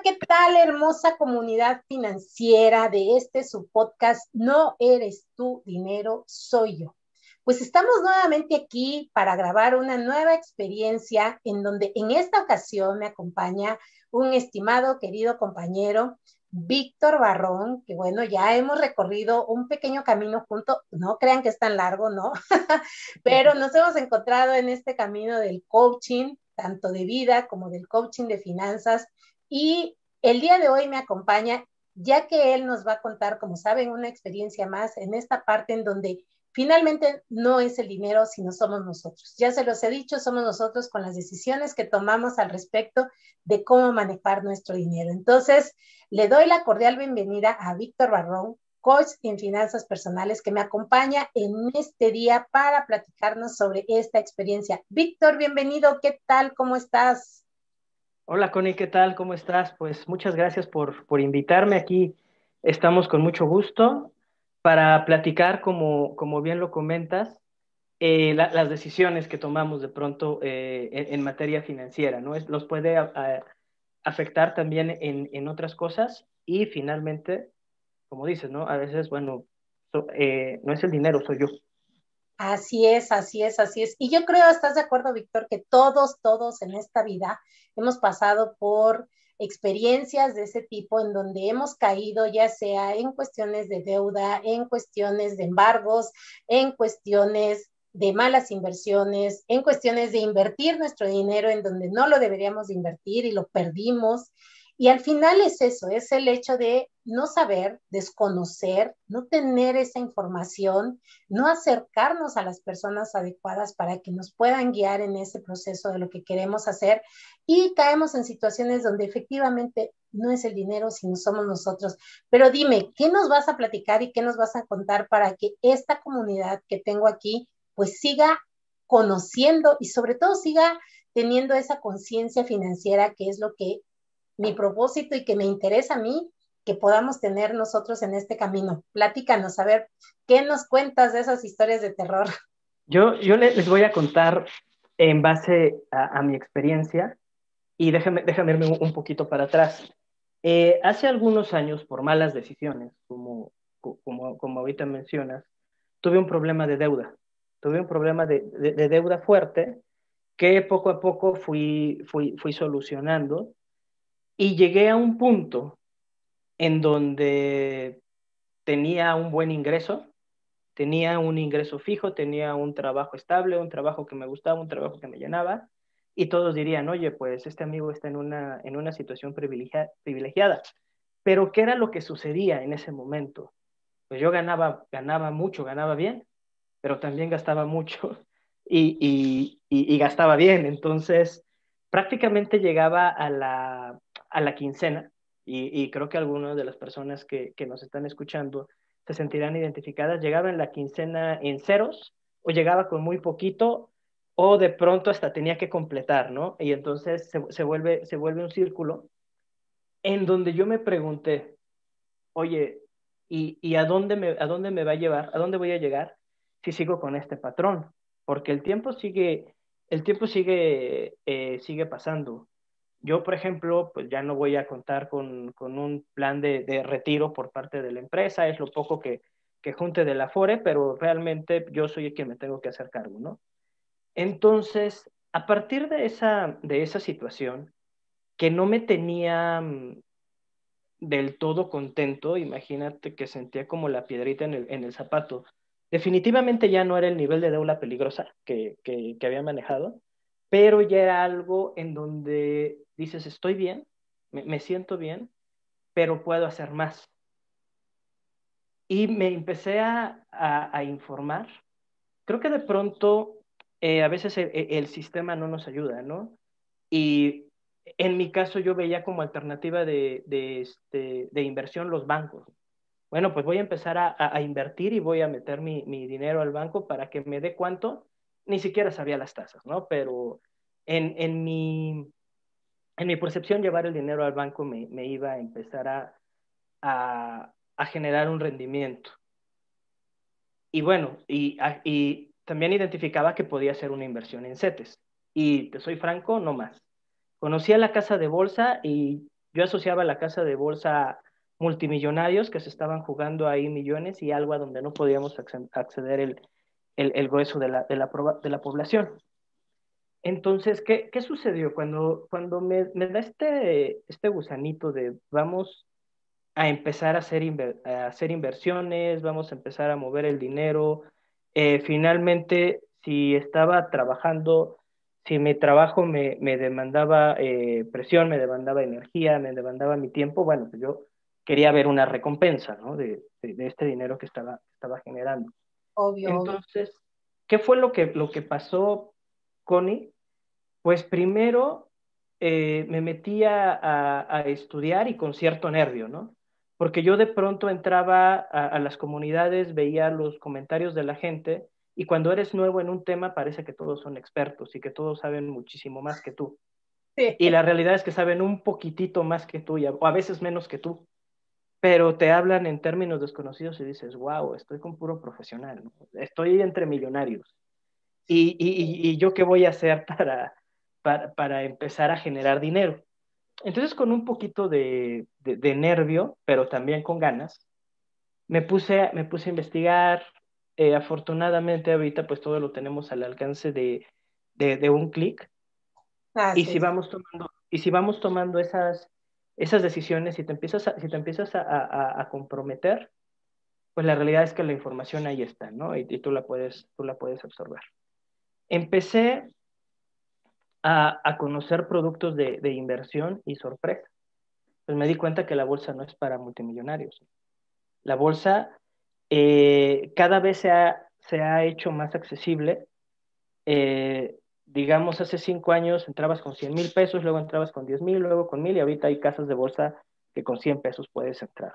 ¿qué tal, hermosa comunidad financiera de este su podcast? No eres tú, dinero, soy yo. Pues estamos nuevamente aquí para grabar una nueva experiencia en donde en esta ocasión me acompaña un estimado, querido compañero, Víctor Barrón, que bueno, ya hemos recorrido un pequeño camino junto, no crean que es tan largo, ¿no? Pero nos hemos encontrado en este camino del coaching, tanto de vida como del coaching de finanzas. Y el día de hoy me acompaña, ya que él nos va a contar, como saben, una experiencia más en esta parte en donde finalmente no es el dinero, sino somos nosotros. Ya se los he dicho, somos nosotros con las decisiones que tomamos al respecto de cómo manejar nuestro dinero. Entonces, le doy la cordial bienvenida a Víctor Barrón, coach en finanzas personales, que me acompaña en este día para platicarnos sobre esta experiencia. Víctor, bienvenido, ¿qué tal? ¿Cómo estás? Hola Connie, ¿qué tal? ¿Cómo estás? Pues muchas gracias por invitarme aquí. Estamos con mucho gusto para platicar, como bien lo comentas, las decisiones que tomamos de pronto en materia financiera, ¿no? Los puede afectar también en otras cosas y finalmente, como dices, ¿no? A veces, bueno, no es el dinero, soy yo. Así es, así es, así es. Y yo creo, ¿estás de acuerdo, Víctor, que todos en esta vida hemos pasado por experiencias de ese tipo en donde hemos caído, ya sea en cuestiones de deuda, en cuestiones de embargos, en cuestiones de malas inversiones, en cuestiones de invertir nuestro dinero en donde no lo deberíamos de invertir y lo perdimos? Y al final es eso, es el hecho de no saber, desconocer, no tener esa información, no acercarnos a las personas adecuadas para que nos puedan guiar en ese proceso de lo que queremos hacer, y caemos en situaciones donde efectivamente no es el dinero, sino somos nosotros. Pero dime, ¿qué nos vas a platicar y qué nos vas a contar para que esta comunidad que tengo aquí pues siga conociendo y sobre todo siga teniendo esa conciencia financiera, que es lo que mi propósito y que me interesa a mí que podamos tener nosotros en este camino? Platícanos, a ver, ¿qué nos cuentas de esas historias de terror? Yo les voy a contar en base a mi experiencia. Y déjame irme un poquito para atrás. Hace algunos años, por malas decisiones, como ahorita mencionas, tuve un problema de deuda. Tuve un problema de deuda fuerte que poco a poco fui solucionando y llegué a un punto en donde tenía un buen ingreso, tenía un ingreso fijo, tenía un trabajo estable, un trabajo que me gustaba, un trabajo que me llenaba, y todos dirían, oye, pues este amigo está en una situación privilegiada. Pero ¿qué era lo que sucedía en ese momento? Pues yo ganaba mucho, ganaba bien, pero también gastaba mucho y gastaba bien. Entonces, prácticamente llegaba a la quincena, y creo que algunas de las personas que nos están escuchando se sentirán identificadas, llegaba en la quincena en ceros, o llegaba con muy poquito, o de pronto hasta tenía que completar, ¿no? Y entonces se vuelve un círculo en donde yo me pregunté, oye, ¿y a dónde me va a llevar? ¿A dónde voy a llegar si sigo con este patrón? Porque el tiempo sigue pasando. Yo, por ejemplo, pues ya no voy a contar con un plan de retiro por parte de la empresa, es lo poco que junte del Afore, pero realmente yo soy el que me tengo que hacer cargo, ¿no? Entonces, a partir de esa situación, que no me tenía del todo contento, imagínate que sentía como la piedrita en el zapato. Definitivamente ya no era el nivel de deuda peligrosa que había manejado, pero ya era algo en donde dices, estoy bien, me siento bien, pero puedo hacer más. Y me empecé a informar. Creo que de pronto a veces el sistema no nos ayuda, ¿no? Y en mi caso yo veía como alternativa de inversión los bancos. Bueno, pues voy a empezar a invertir y voy a meter mi dinero al banco para que me dé cuánto. Ni siquiera sabía las tasas, ¿no? Pero en, en mi, en mi percepción, llevar el dinero al banco me iba a empezar a generar un rendimiento. Y bueno, y también identificaba que podía ser una inversión en CETES. Y te soy franco, no más. Conocí a la casa de bolsa y Yo asociaba la casa de bolsa a multimillonarios que se estaban jugando ahí millones y algo a donde no podíamos acceder el grueso de la población. Entonces, ¿qué sucedió? Cuando me da este gusanito de vamos a empezar a hacer inversiones, vamos a empezar a mover el dinero, finalmente, si estaba trabajando, si mi trabajo me demandaba presión, me demandaba energía, me demandaba mi tiempo, bueno, pues yo quería ver una recompensa, ¿no? De este dinero que estaba generando. Obvio, obvio. Entonces, ¿qué fue lo que pasó, Connie? Pues primero me metí a estudiar y con cierto nervio, ¿no? Porque yo de pronto entraba a las comunidades, veía los comentarios de la gente y cuando eres nuevo en un tema parece que todos son expertos y que todos saben muchísimo más que tú. Sí. Y la realidad es que saben un poquitito más que tú o a veces menos que tú, pero te hablan en términos desconocidos y dices, wow, estoy con puro profesional, ¿no? Estoy entre millonarios. Y yo qué voy a hacer para empezar a generar dinero. Entonces, con un poquito de nervio, pero también con ganas, me puse a investigar. Afortunadamente, ahorita pues todo lo tenemos al alcance de un clic. Y Así si es. vamos tomando esas decisiones, si te empiezas a comprometer, pues la realidad es que la información ahí está, ¿no? Y tú la puedes absorber. Empecé a conocer productos de inversión y sorpresa. Pues me di cuenta que la bolsa no es para multimillonarios. La bolsa cada vez se ha hecho más accesible. Digamos, hace 5 años entrabas con 100,000 pesos, luego entrabas con 10,000, luego con 1,000 y ahorita hay casas de bolsa que con 100 pesos puedes entrar.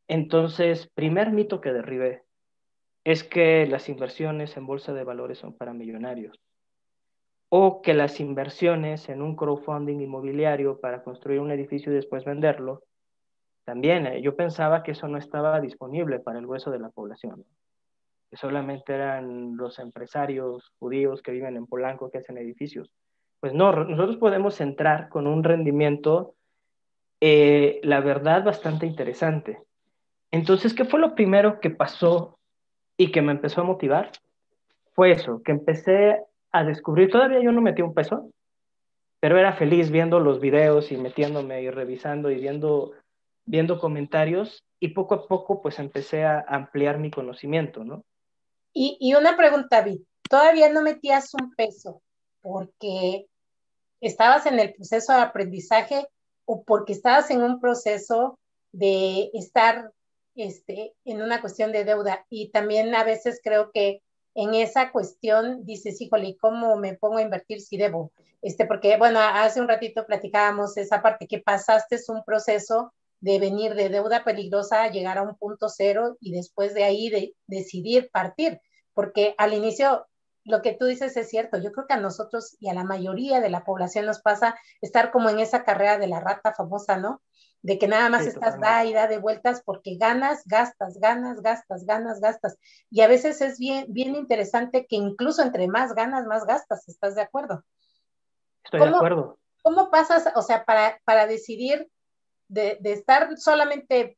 Entonces, primer mito que derribé es que las inversiones en bolsa de valores son para millonarios o que las inversiones en un crowdfunding inmobiliario para construir un edificio y después venderlo, también yo pensaba que eso no estaba disponible para el grueso de la población, ¿no? Que solamente eran los empresarios judíos que viven en Polanco que hacen edificios. Pues no, nosotros podemos entrar con un rendimiento, la verdad, bastante interesante. Entonces, ¿qué fue lo primero que pasó y que me empezó a motivar? Fue eso, que empecé a descubrir, todavía yo no metí un peso, pero era feliz viendo los videos y metiéndome y revisando y viendo comentarios y poco a poco pues empecé a ampliar mi conocimiento, ¿no? Y una pregunta, Vi, ¿todavía no metías un peso porque estabas en el proceso de aprendizaje o porque estabas en un proceso de estar en una cuestión de deuda? Y también a veces creo que en esa cuestión dices, híjole, ¿cómo me pongo a invertir si debo? Porque, bueno, hace un ratito platicábamos esa parte que pasaste es un proceso de venir de deuda peligrosa a llegar a un punto cero y después de ahí decidir partir, porque al inicio lo que tú dices es cierto. Yo creo que a nosotros y a la mayoría de la población nos pasa estar como en esa carrera de la rata famosa, ¿no? De que nada más Sí, estás da totalmente. y da de vueltas porque ganas, gastas, ganas, gastas, ganas, gastas. Y a veces es bien, bien interesante que incluso entre más ganas, más gastas. ¿Estás de acuerdo? Estoy de ¿Cómo, acuerdo. cómo pasas, o sea, para decidir de estar solamente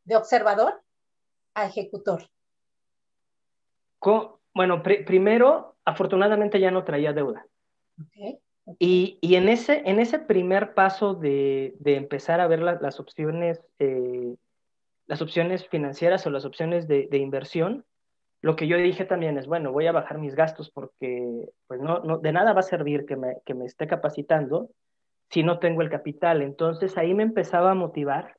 de observador a ejecutor? Bueno, primero, afortunadamente ya no traía deuda. Ok, ok. Y en ese primer paso de empezar a ver las opciones financieras o las opciones de inversión, lo que yo dije también es, bueno, voy a bajar mis gastos porque pues de nada va a servir que me esté capacitando si no tengo el capital. Entonces ahí me empezaba a motivar,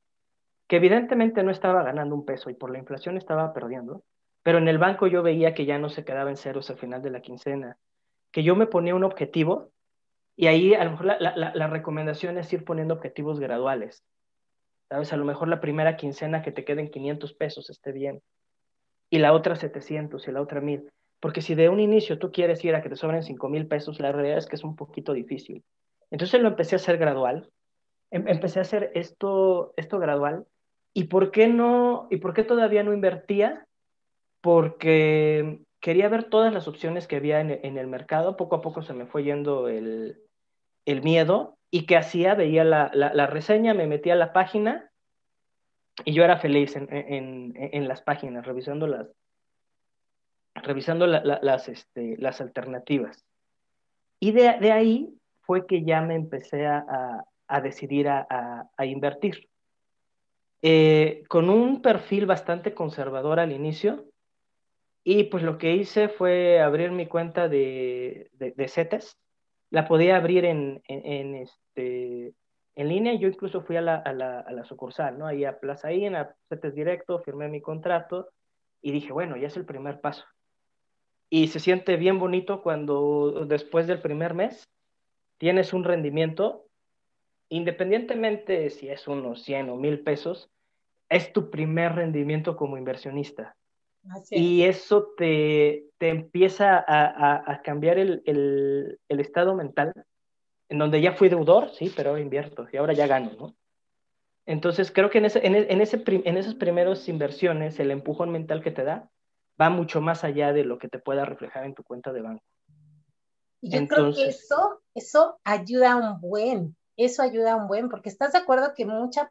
que evidentemente no estaba ganando un peso y por la inflación estaba perdiendo, pero en el banco yo veía que ya no se quedaba en ceros al final de la quincena, que yo me ponía un objetivo y ahí a lo mejor la recomendación es ir poniendo objetivos graduales. ¿Sabes? A lo mejor la primera quincena que te queden 500 pesos esté bien y la otra 700 y la otra 1,000. Porque si de un inicio tú quieres ir a que te sobren 5,000 pesos, la realidad es que es un poquito difícil. Entonces lo empecé a hacer gradual. Empecé a hacer esto gradual. ¿Y por qué no? ¿Y por qué todavía no invertía? Porque quería ver todas las opciones que había en el mercado. Poco a poco se me fue yendo el miedo, y ¿qué hacía? Veía la reseña, me metía a la página y yo era feliz en las páginas, revisando las alternativas. Y de ahí fue que ya me empecé a decidir a invertir. Con un perfil bastante conservador al inicio, y pues lo que hice fue abrir mi cuenta de CETES. La podía abrir en línea. Yo incluso fui a la sucursal, ¿no? Ahí a Plaza I, en a CETES Directo, firmé mi contrato y dije, bueno, ya es el primer paso. Y se siente bien bonito cuando después del primer mes tienes un rendimiento, independientemente si es unos 100 o 1000 pesos, es tu primer rendimiento como inversionista. Así Y es. eso te empieza a cambiar el estado mental, en donde ya fui deudor, sí, pero ahora invierto y ahora ya gano, ¿no? Entonces creo que en esas primeras inversiones, el empujón mental que te da va mucho más allá de lo que te pueda reflejar en tu cuenta de banco. Y yo creo que Entonces, eso ayuda eso ayuda un buen, porque estás de acuerdo que mucha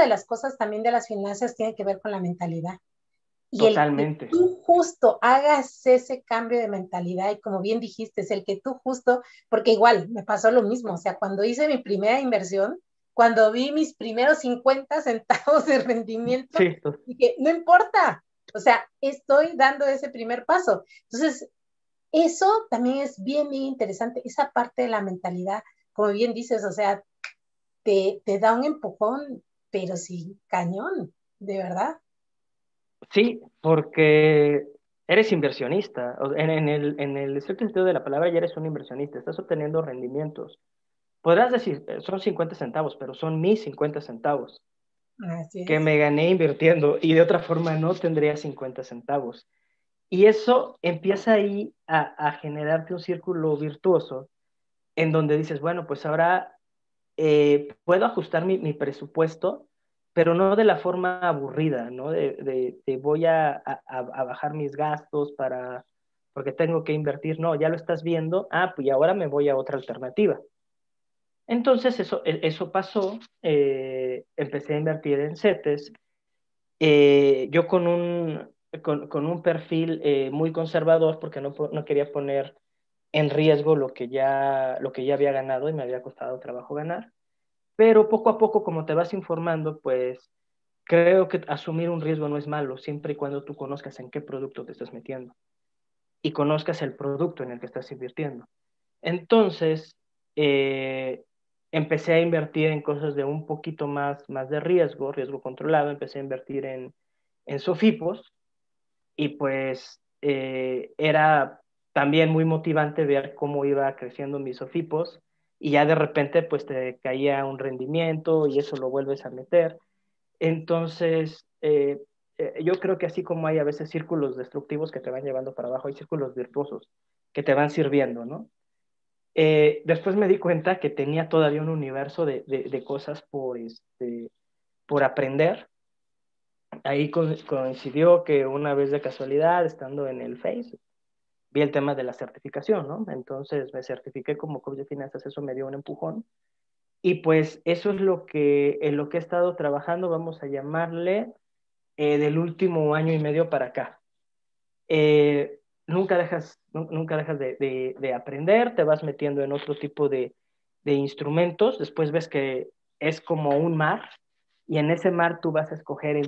de las cosas también de las finanzas tienen que ver con la mentalidad. Y el que totalmente. tú justo hagas ese cambio de mentalidad, y como bien dijiste, es el que tú justo, porque igual me pasó lo mismo, o sea, cuando hice mi primera inversión, cuando vi mis primeros 50 centavos de rendimiento, Sí, dije, no importa, o sea, estoy dando ese primer paso. Entonces, eso también es bien, bien interesante, esa parte de la mentalidad, como bien dices, o sea, te da un empujón, pero sí, cañón, de verdad. sí, porque eres inversionista. En el estricto sentido de la palabra, ya eres un inversionista. Estás obteniendo rendimientos. Podrás decir, son 50 centavos, pero son mis 50 centavos Así que es. me gané invirtiendo, y de otra forma no tendría 50 centavos. Y eso empieza ahí a generarte un círculo virtuoso en donde dices, bueno, pues ahora puedo ajustar mi presupuesto, pero no de la forma aburrida, ¿no? De voy a bajar mis gastos porque tengo que invertir. No, ya lo estás viendo. Ah, pues ahora me voy a otra alternativa. Entonces eso pasó. Empecé a invertir en CETES. Yo con un perfil muy conservador, porque no quería poner en riesgo lo que ya había ganado y me había costado trabajo ganar. Pero poco a poco, como te vas informando, pues creo que asumir un riesgo no es malo, siempre y cuando tú conozcas en qué producto te estás metiendo y conozcas el producto en el que estás invirtiendo. Entonces, eh, empecé a invertir en cosas de un poquito más de riesgo controlado. Empecé a invertir en Sofipos, y pues era también muy motivante ver cómo iba creciendo mis Sofipos, y ya de repente pues te caía un rendimiento y eso lo vuelves a meter. Entonces, yo creo que así como hay a veces círculos destructivos que te van llevando para abajo, hay círculos virtuosos que te van sirviendo, ¿no? Después me di cuenta que tenía todavía un universo de cosas por aprender. Ahí coincidió que una vez de casualidad, estando en el Face, vi el tema de la certificación, ¿no? Entonces me certifiqué como coach de finanzas, eso me dio un empujón. Y pues eso es en lo que he estado trabajando, vamos a llamarle, del último año y medio para acá. Nunca dejas de aprender, te vas metiendo en otro tipo de instrumentos, después ves que es como un mar, y en ese mar tú vas a escoger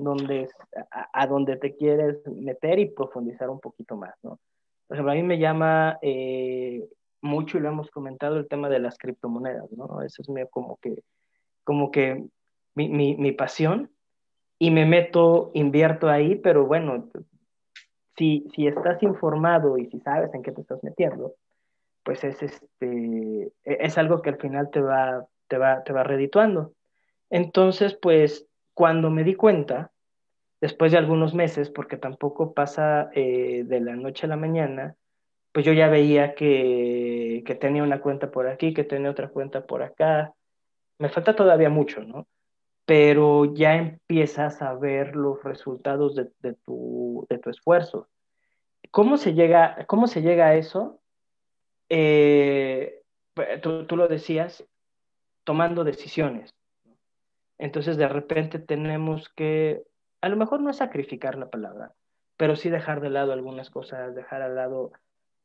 a dónde te quieres meter y profundizar un poquito más, ¿no? Por ejemplo, a mí me llama mucho, y lo hemos comentado, el tema de las criptomonedas, ¿no? Eso es como que mi pasión, y me meto, invierto ahí, pero bueno, si estás informado y si sabes en qué te estás metiendo, pues es algo que al final te va redituando. Entonces, pues cuando me di cuenta, después de algunos meses, porque tampoco pasa de la noche a la mañana, pues yo ya veía que tenía una cuenta por aquí, que tenía otra cuenta por acá. Me falta todavía mucho, ¿no? Pero ya empiezas a ver los resultados de tu esfuerzo. ¿Cómo se llega a eso? Eh, tú lo decías, tomando decisiones. Entonces, de repente tenemos que, a lo mejor no es sacrificar la palabra, pero sí dejar de lado algunas cosas, dejar al lado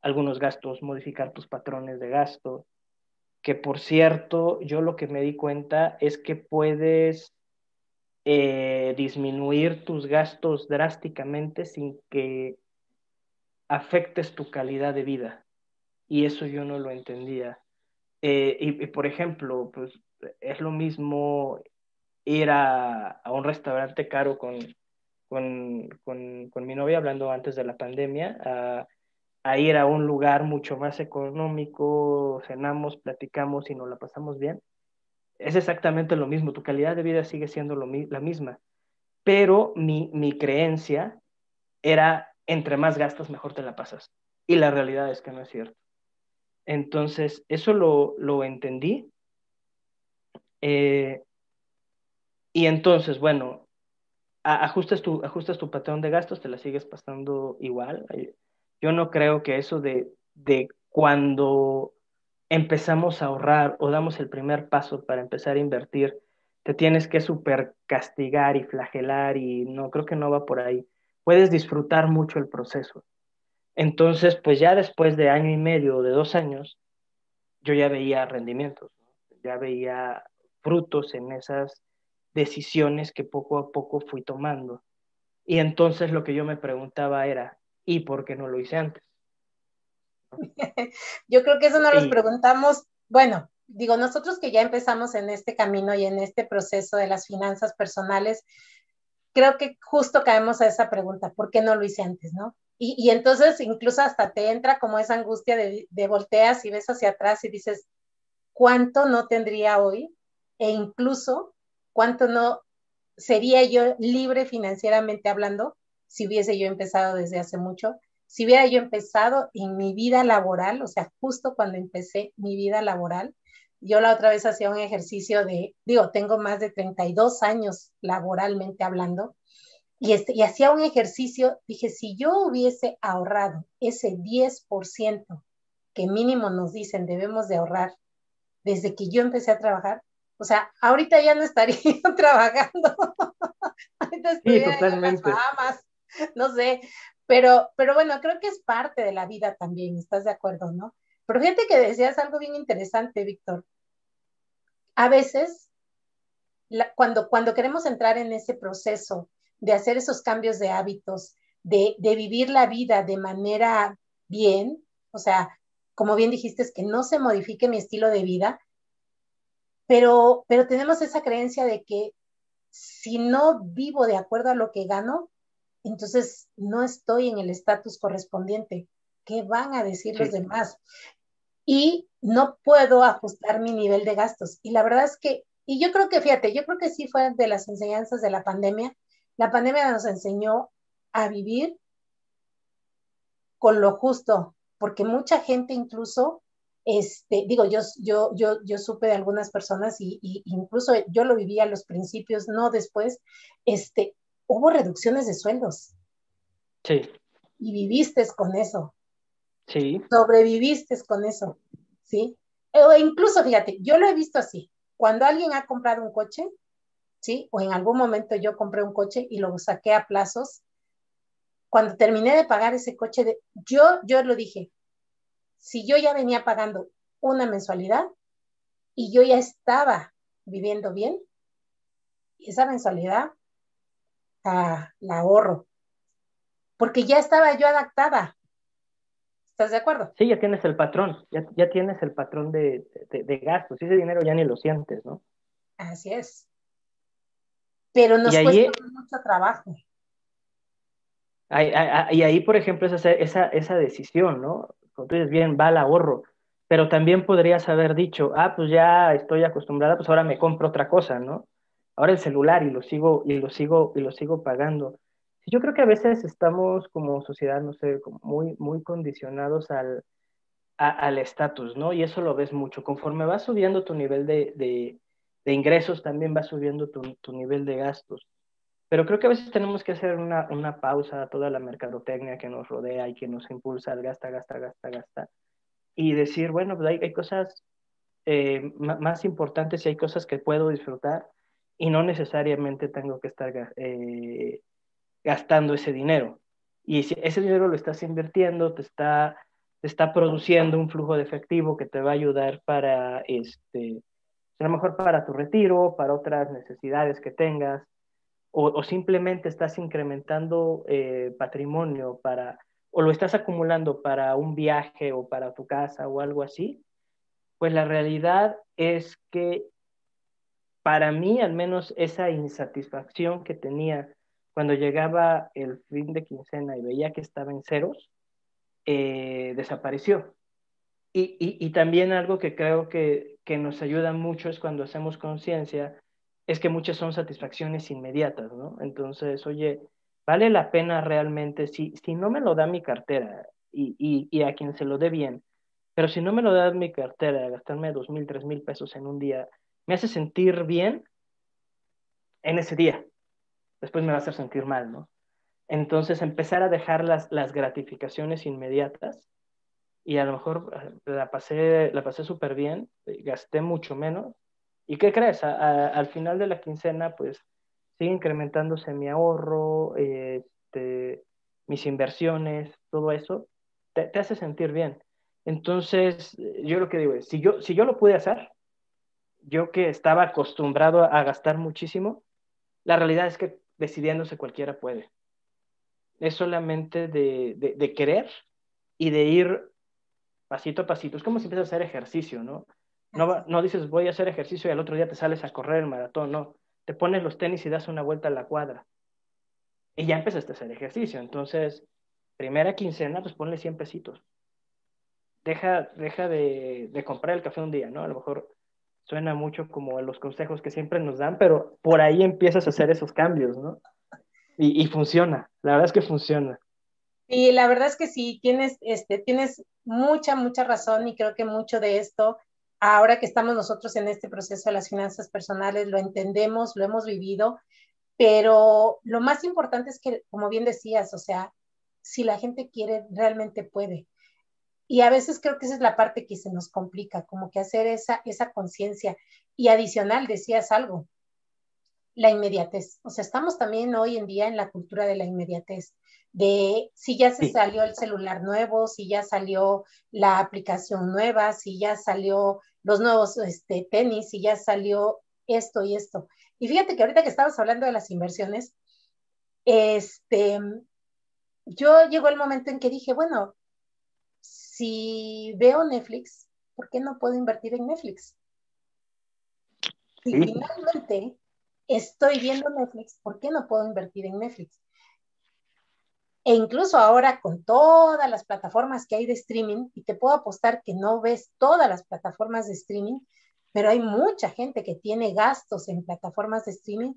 algunos gastos, modificar tus patrones de gasto, que por cierto, yo lo que me di cuenta es que puedes disminuir tus gastos drásticamente sin que afectes tu calidad de vida. Y eso yo no lo entendía. Por ejemplo, pues es lo mismo ir a un restaurante caro con mi novia, hablando antes de la pandemia, a ir a un lugar mucho más económico, cenamos, platicamos y nos la pasamos bien. Es exactamente lo mismo, tu calidad de vida sigue siendo la misma, pero mi creencia era, entre más gastas, mejor te la pasas. Y la realidad es que no es cierto. Entonces, eso lo entendí. Eh, y entonces, bueno, ajustas tu patrón de gastos, te la sigues pasando igual. Yo no creo que eso de cuando empezamos a ahorrar o damos el primer paso para empezar a invertir, te tienes que super castigar y flagelar y no, creo que no va por ahí. Puedes disfrutar mucho el proceso. Entonces, pues ya después de año y medio o de 2 años, yo ya veía rendimientos, ¿no? Ya veía frutos en esas decisiones que poco a poco fui tomando. Y entonces lo que yo me preguntaba era, ¿y por qué no lo hice antes? Yo creo que eso no nos Y preguntamos, bueno, digo, nosotros que ya empezamos en este camino y en este proceso de las finanzas personales, creo que justo caemos a esa pregunta, ¿por qué no lo hice antes, no? Y entonces incluso hasta te entra como esa angustia de volteas y ves hacia atrás y dices, ¿cuánto no tendría hoy? E incluso, ¿cuánto no sería yo libre financieramente hablando si hubiese yo empezado desde hace mucho? Si hubiera yo empezado en mi vida laboral, o sea, justo cuando empecé mi vida laboral, yo la otra vez hacía un ejercicio de, digo, tengo más de 32 años laboralmente hablando, y hacía un ejercicio, dije, si yo hubiese ahorrado ese 10% que mínimo nos dicen debemos de ahorrar desde que yo empecé a trabajar, o sea, ahorita ya no estaría trabajando, ahorita sí, estuviera yo en las totalmente. Bahamas, no sé, pero bueno, creo que es parte de la vida también, ¿estás de acuerdo, no? Pero fíjate que decías algo bien interesante, Víctor. A veces, cuando queremos entrar en ese proceso de hacer esos cambios de hábitos, de vivir la vida de manera bien, o sea, como bien dijiste, es que no se modifique mi estilo de vida, pero tenemos esa creencia de que si no vivo de acuerdo a lo que gano, entonces no estoy en el estatus correspondiente. ¿Qué van a decir los Sí, demás? Y no puedo ajustar mi nivel de gastos. Y la verdad es que, y yo creo que, fíjate, yo creo que sí fue de las enseñanzas de la pandemia. La pandemia nos enseñó a vivir con lo justo, porque mucha gente incluso, digo, yo supe de algunas personas y incluso yo lo viví a los principios, no después, hubo reducciones de sueldos sí, y viviste con eso, sí, sobreviviste con eso, ¿sí? O incluso, fíjate, yo lo he visto así, cuando alguien ha comprado un coche, ¿sí? O en algún momento yo compré un coche y lo saqué a plazos, cuando terminé de pagar ese coche, yo lo dije, si yo ya venía pagando una mensualidad y yo ya estaba viviendo bien, esa mensualidad la ahorro, porque ya estaba yo adaptada. ¿Estás de acuerdo? sí, ya tienes el patrón, ya tienes el patrón de gastos. Ese dinero ya ni lo sientes, ¿no? Así es. Pero Y nos cuesta ahí, mucho trabajo. y ahí, por ejemplo, es hacer esa decisión, ¿no? Como tú dices, bien, va al ahorro, pero también podrías haber dicho, pues ya estoy acostumbrada, pues ahora me compro otra cosa, ¿no? Ahora el celular y lo sigo pagando. Yo creo que a veces estamos como sociedad, no sé, como muy condicionados al estatus, ¿no? Y eso lo ves mucho. Conforme vas subiendo tu nivel de ingresos, también va subiendo tu nivel de gastos. Pero creo que a veces tenemos que hacer una pausa a toda la mercadotecnia que nos rodea y que nos impulsa al gasta, gasta, gasta, gasta. Y decir, bueno, pues hay cosas más importante si hay cosas que puedo disfrutar y no necesariamente tengo que estar gastando ese dinero. Y si ese dinero lo estás invirtiendo, te está produciendo un flujo de efectivo que te va a ayudar para, a lo mejor para tu retiro, para otras necesidades que tengas, o simplemente estás incrementando patrimonio o lo estás acumulando para un viaje o para tu casa o algo así, pues la realidad es que para mí, al menos esa insatisfacción que tenía cuando llegaba el fin de quincena y veía que estaba en ceros, desapareció. Y también algo que creo que nos ayuda mucho es cuando hacemos conciencia, es que muchas son satisfacciones inmediatas, ¿no? Entonces, oye, ¿vale la pena realmente? Si no me lo da mi cartera y a quien se lo dé bien, pero si no me lo da mi cartera, gastarme 2,000, 3,000 pesos en un día, me hace sentir bien en ese día, después me va a hacer sentir mal, ¿no? Entonces, empezar a dejar las gratificaciones inmediatas y a lo mejor la pasé súper bien, gasté mucho menos. ¿Y qué crees? Al final de la quincena, pues sigue incrementándose mi ahorro, mis inversiones, todo eso, te hace sentir bien. Entonces, yo lo que digo es, si yo lo pude hacer, yo que estaba acostumbrado a gastar muchísimo, la realidad es que decidiéndose cualquiera puede. Es solamente de querer y de ir pasito a pasito. Es como si empiezas a hacer ejercicio, ¿no? No dices voy a hacer ejercicio y al otro día te sales a correr el maratón, no. Te pones los tenis y das una vuelta a la cuadra y ya empezaste a hacer ejercicio. Entonces, primera quincena, pues ponle 100 pesitos. Deja de comprar el café un día, ¿no? A lo mejor suena mucho como los consejos que siempre nos dan, pero por ahí empiezas a hacer esos cambios, ¿no? Y funciona, la verdad es que funciona. Y la verdad es que sí, tienes mucha, mucha razón y creo que mucho de esto, ahora que estamos nosotros en este proceso de las finanzas personales, lo entendemos, lo hemos vivido, pero lo más importante es que, como bien decías, o sea, si la gente quiere, realmente puede. Y a veces creo que esa es la parte que se nos complica, como que hacer esa conciencia. Y adicional, decías algo, la inmediatez. O sea, estamos también hoy en día en la cultura de la inmediatez, de si ya se Sí, salió el celular nuevo, si ya salió la aplicación nueva, si ya salió los nuevos tenis, si ya salió esto y esto. Y fíjate que ahorita que estabas hablando de las inversiones, este, yo llegó el momento en que dije, bueno, si veo Netflix, ¿por qué no puedo invertir en Netflix? Si sí. finalmente estoy viendo Netflix, ¿por qué no puedo invertir en Netflix? E incluso ahora con todas las plataformas que hay de streaming, y te puedo apostar que no ves todas las plataformas de streaming, pero hay mucha gente que tiene gastos en plataformas de streaming,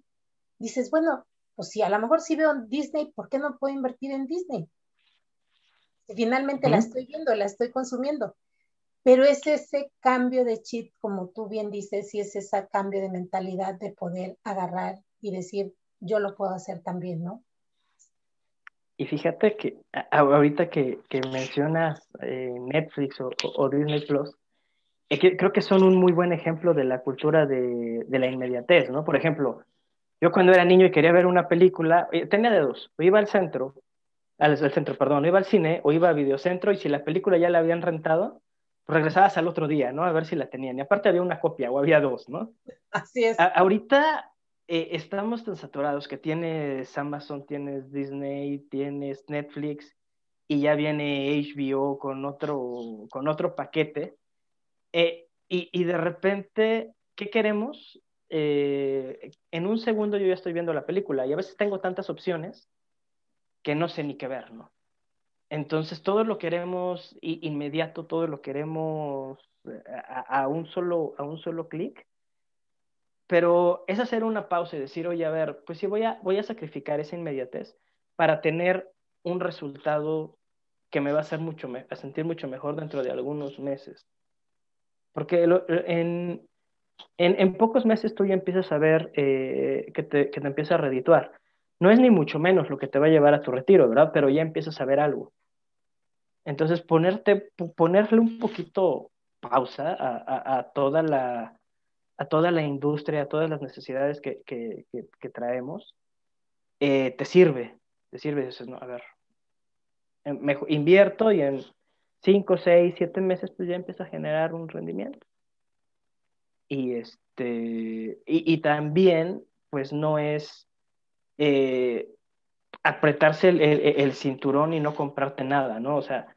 dices, bueno, pues si a lo mejor sí veo Disney, ¿por qué no puedo invertir en Disney? Si finalmente la Ujú. estoy viendo, la estoy consumiendo. Pero es ese cambio de chip, como tú bien dices, y es ese cambio de mentalidad de poder agarrar y decir, yo lo puedo hacer también, ¿no? Y fíjate que ahorita que mencionas Netflix o Disney Plus, creo que son un muy buen ejemplo de la cultura de la inmediatez, ¿no? Por ejemplo, yo cuando era niño y quería ver una película, tenía de dos, o iba al centro, al centro, perdón, o iba al cine o iba a videocentro y si la película ya la habían rentado, pues regresabas al otro día, ¿no? A ver si la tenían. Y aparte había una copia o había dos, ¿no? Así es. Ahorita estamos tan saturados que tienes Amazon, tienes Disney, tienes Netflix y ya viene HBO con otro paquete. Y de repente, ¿qué queremos? En un segundo yo ya estoy viendo la película y a veces tengo tantas opciones que no sé ni qué ver, ¿no? Entonces todo lo queremos inmediato, todo lo queremos a un solo clic, pero es hacer una pausa y decir, oye, a ver, pues sí voy a sacrificar esa inmediatez para tener un resultado que me va a hacer a sentir mucho mejor dentro de algunos meses. Porque en pocos meses tú ya empiezas a ver que te empieza a redituar. No es ni mucho menos lo que te va a llevar a tu retiro, ¿verdad? Pero ya empiezas a ver algo. Entonces, ponerle un poquito pausa a toda la industria, a todas las necesidades que traemos, te sirve, dices, no, a ver, invierto y en 5, 6, 7 meses pues ya empieza a generar un rendimiento. Y también, pues no es apretarse el cinturón y no comprarte nada, ¿no? O sea,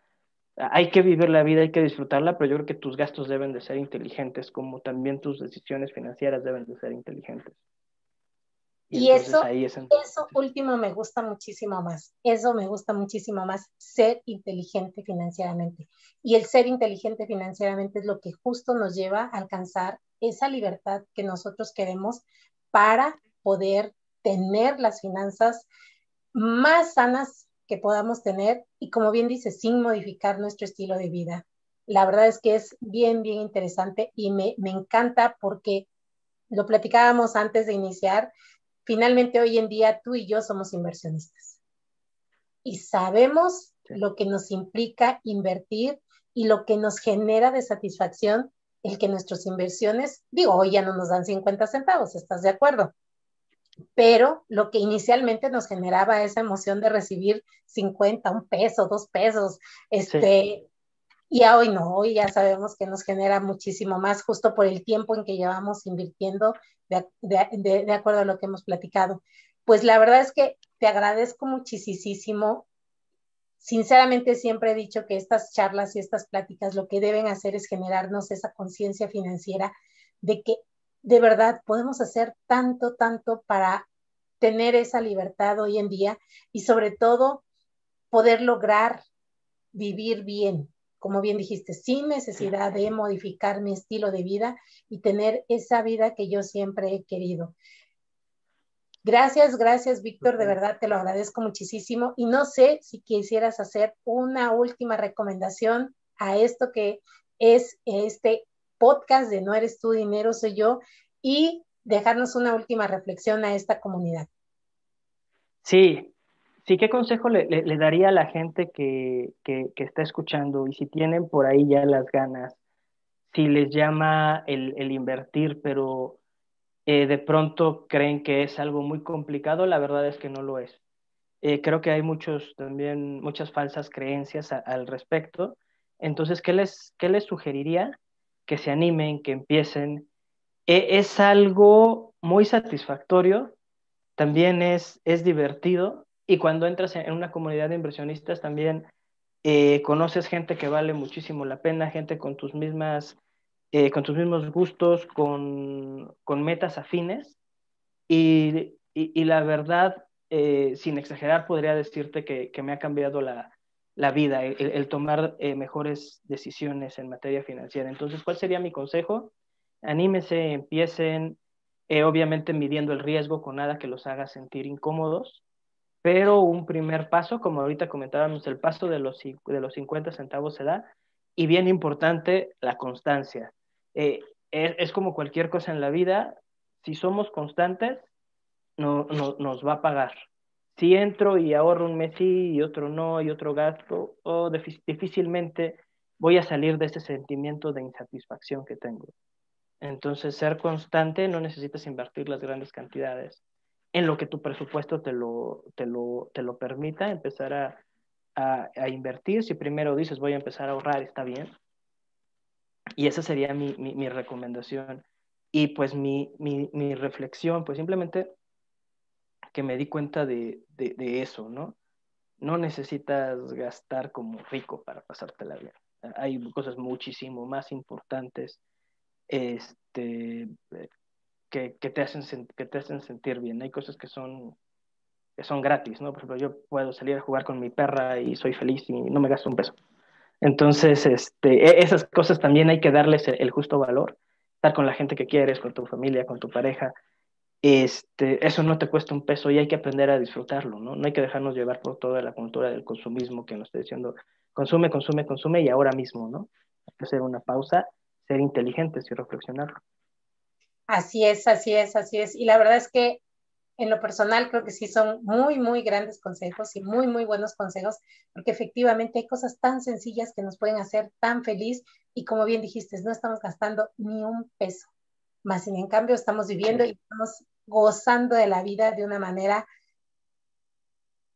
hay que vivir la vida, hay que disfrutarla, pero yo creo que tus gastos deben de ser inteligentes, como también tus decisiones financieras deben de ser inteligentes. Y Y entonces ahí es... eso último me gusta muchísimo más. Eso me gusta muchísimo más, ser inteligente financieramente. Y el ser inteligente financieramente es lo que justo nos lleva a alcanzar esa libertad que nosotros queremos para poder tener las finanzas más sanas que podamos tener y, como bien dice, sin modificar nuestro estilo de vida. La verdad es que es bien, bien interesante y me encanta porque lo platicábamos antes de iniciar. Finalmente, hoy en día, tú y yo somos inversionistas y sabemos Sí. lo que nos implica invertir y lo que nos genera de satisfacción el que nuestras inversiones, digo, hoy ya no nos dan 50 centavos, ¿estás de acuerdo? Pero lo que inicialmente nos generaba esa emoción de recibir 50, un peso, 2 pesos, Sí. y a hoy no, hoy ya sabemos que nos genera muchísimo más justo por el tiempo en que llevamos invirtiendo de acuerdo a lo que hemos platicado. Pues la verdad es que te agradezco muchísimo. Sinceramente siempre he dicho que estas charlas y estas pláticas lo que deben hacer es generarnos esa conciencia financiera de que de verdad podemos hacer tanto, tanto para tener esa libertad hoy en día y sobre todo poder lograr vivir bien, como bien dijiste, sin necesidad de modificar mi estilo de vida y tener esa vida que yo siempre he querido. Gracias, gracias, Víctor, de verdad te lo agradezco muchísimo y no sé si quisieras hacer una última recomendación a esto que es este podcast de No eres tú, dinero soy yo, y dejarnos una última reflexión a esta comunidad. Sí, sí, ¿qué consejo le daría a la gente que está escuchando? Y si tienen por ahí ya las ganas, si les llama el invertir, pero de pronto creen que es algo muy complicado, la verdad es que no lo es. Creo que hay también muchas falsas creencias al respecto. Entonces, qué les sugeriría? Que se animen, que empiecen. Es algo muy satisfactorio, también es divertido, y cuando entras en una comunidad de inversionistas también conoces gente que vale muchísimo la pena, gente con tus mismos gustos, con metas afines, y la verdad, sin exagerar, podría decirte que me ha cambiado la vida, el tomar mejores decisiones en materia financiera. Entonces, ¿cuál sería mi consejo? Anímense, empiecen, obviamente midiendo el riesgo con nada que los haga sentir incómodos, pero un primer paso, como ahorita comentábamos, el paso de los 50 centavos se da, y bien importante, la constancia. Es como cualquier cosa en la vida, si somos constantes, nos va a pagar. Si entro y ahorro un mes sí y otro no y otro gasto, difícilmente voy a salir de ese sentimiento de insatisfacción que tengo. Entonces, ser constante, no necesitas invertir las grandes cantidades. En lo que tu presupuesto te lo permita, empezar a invertir. Si primero dices voy a empezar a ahorrar, está bien. Y esa sería mi recomendación. Y pues mi reflexión, pues simplemente que me di cuenta de eso, ¿no? No necesitas gastar como rico para pasártela bien. Hay cosas muchísimo más importantes que te hacen sentir bien. Hay cosas que son gratis, ¿no? Por ejemplo, yo puedo salir a jugar con mi perra y soy feliz y no me gasto un peso. Entonces, esas cosas también hay que darles el justo valor. Estar con la gente que quieres, con tu familia, con tu pareja, eso no te cuesta un peso y hay que aprender a disfrutarlo, ¿no? No hay que dejarnos llevar por toda la cultura del consumismo que nos está diciendo consume, consume, consume y ahora mismo, ¿no? Hay que hacer una pausa, ser inteligentes y reflexionar. Así es, así es, así es. Y la verdad es que en lo personal creo que sí son muy, muy grandes consejos y muy, muy buenos consejos, porque efectivamente hay cosas tan sencillas que nos pueden hacer tan feliz y como bien dijiste, no estamos gastando ni un peso, más sin en cambio estamos viviendo y estamos gozando de la vida de una manera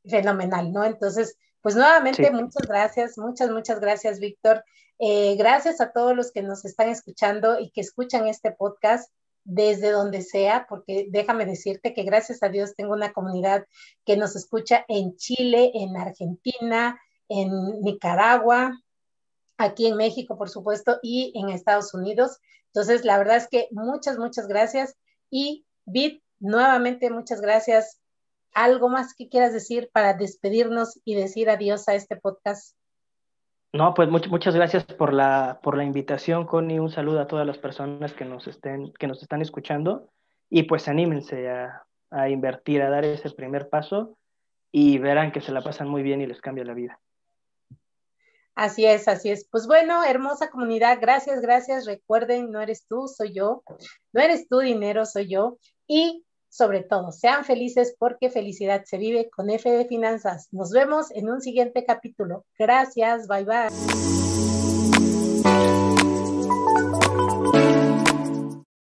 fenomenal, ¿no? Entonces, pues nuevamente, Sí. muchas gracias, Víctor. Gracias a todos los que nos están escuchando y que escuchan este podcast desde donde sea, porque déjame decirte que gracias a Dios tengo una comunidad que nos escucha en Chile, en Argentina, en Nicaragua, aquí en México, por supuesto, y en Estados Unidos. Entonces, la verdad es que muchas gracias. Y Bit, nuevamente muchas gracias. ¿Algo más que quieras decir para despedirnos y decir adiós a este podcast? No, pues muchas gracias por la invitación, Connie. Un saludo a todas las personas que nos están escuchando. Y pues anímense a invertir, a dar ese primer paso y verán que se la pasan muy bien y les cambia la vida. Así es, así es. Pues bueno, hermosa comunidad, gracias. Recuerden, no eres tú, soy yo. No eres tú, dinero, soy yo. Y sobre todo, sean felices porque felicidad se vive con F de Finanzas. Nos vemos en un siguiente capítulo. Gracias, bye bye.